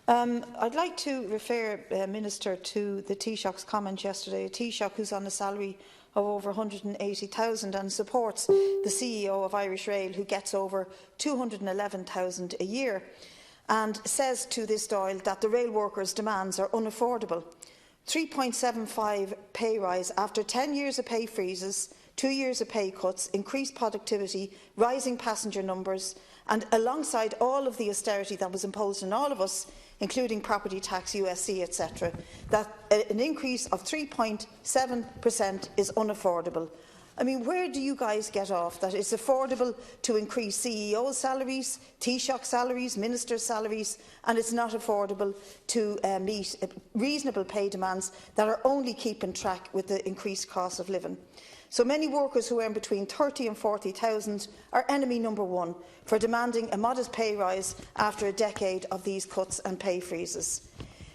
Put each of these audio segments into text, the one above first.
I'd like to refer, Minister, to the Taoiseach's comment yesterday. A Taoiseach who's on a salary of over 180,000 and supports the CEO of Irish Rail, who gets over 211,000 a year, and says to this Dáil that the rail workers' demands are unaffordable. 3.75 pay rise after 10 years of pay freezes, 2 years of pay cuts, increased productivity, rising passenger numbers, and alongside all of the austerity that was imposed on all of us, including property tax, USC, etc., that an increase of 3.7% is unaffordable. I mean, where do you guys get off that it's affordable to increase CEOs' salaries, Taoiseach salaries, ministers' salaries, and it's not affordable to meet reasonable pay demands that are only keeping track with the increased cost of living? So many workers who earn between 30 and 40,000 are enemy number one for demanding a modest pay rise after a decade of these cuts and pay freezes.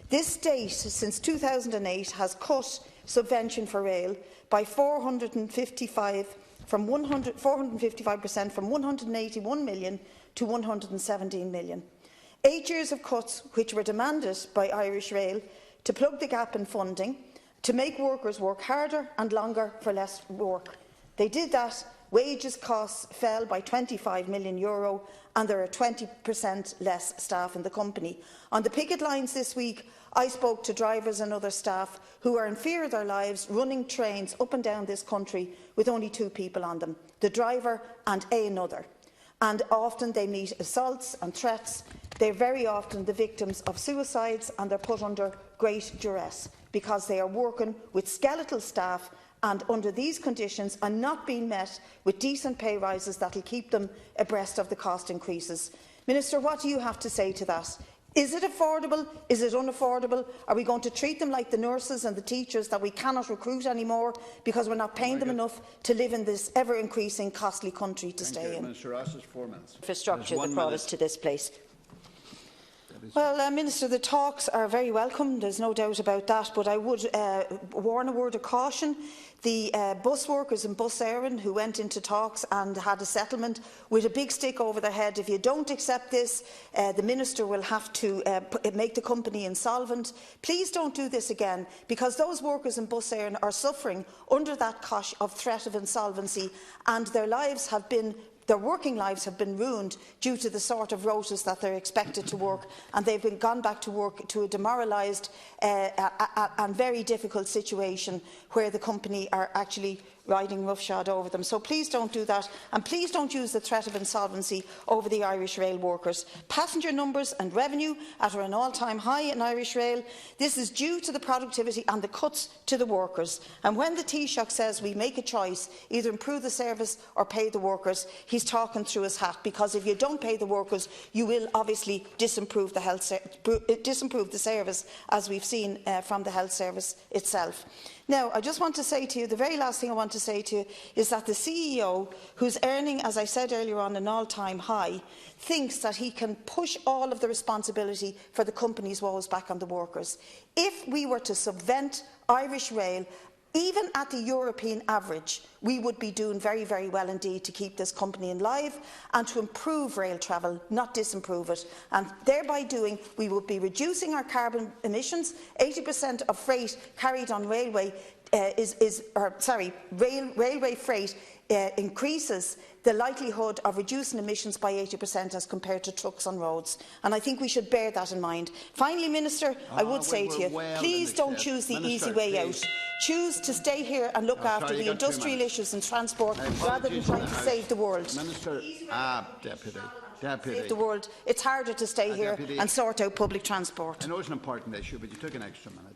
This state, since 2008, has cut subvention for rail by 455% from 181 million to 117 million. 8 years of cuts which were demanded by Irish Rail to plug the gap in funding, to make workers work harder and longer for less work. They did that. Wages costs fell by €25 million and there are 20% less staff in the company. On the picket lines this week, I spoke to drivers and other staff who are in fear of their lives running trains up and down this country with only 2 people on them, the driver and another. And often they meet assaults and threats. They are very often the victims of suicides and they are put under great duress because they are working with skeletal staff and under these conditions and not being met with decent pay rises that will keep them abreast of the cost increases. Minister, what do you have to say to that? Is it affordable? Is it unaffordable? Are we going to treat them like the nurses and the teachers that we cannot recruit anymore because we're not paying them enough to live in this ever-increasing costly country to stay in? Minister Ross has 4 minutes. Infrastructure that brought us to this place. Well, Minister, the talks are very welcome, there's no doubt about that, but I would warn a word of caution. The bus workers in Bus Éireann who went into talks and had a settlement with a big stick over their head, if you don't accept this, the Minister will have to make the company insolvent. Please don't do this again, because those workers in Bus Éireann are suffering under that cosh of threat of insolvency, and their working lives have been ruined due to the sort of rotas that they're expected to work, and they've gone back to work to a demoralised and very difficult situation where the company are actually riding roughshod over them. So please don't do that, and please don't use the threat of insolvency over the Irish rail workers. Passenger numbers and revenue are at an all-time high in Irish Rail. This is due to the productivity and the cuts to the workers. And when the Taoiseach says we make a choice, either improve the service or pay the workers, he's talking through his hat, because if you don't pay the workers, you will obviously disimprove the service, as we've seen from the health service itself. Now, I just want to say to you, the very last thing I want to say to you is that the CEO, who's earning, as I said earlier on, an all-time high, thinks that he can push all of the responsibility for the company's woes back on the workers. If we were to subvent Irish Rail, even at the European average, we would be doing very, very well indeed to keep this company alive and to improve rail travel, not disimprove it. And thereby doing, we would be reducing our carbon emissions. 80% of freight carried on railway railway freight increases the likelihood of reducing emissions by 80% as compared to trucks on roads. And I think we should bear that in mind. Finally, Minister, I would say to you, please don't choose the easy way out. Choose to stay here and look after the industrial issues in transport rather than trying to save the world. Minister, Deputy. Save the world. It's harder to stay here and sort out public transport. I know it's an important issue, but you took an extra minute.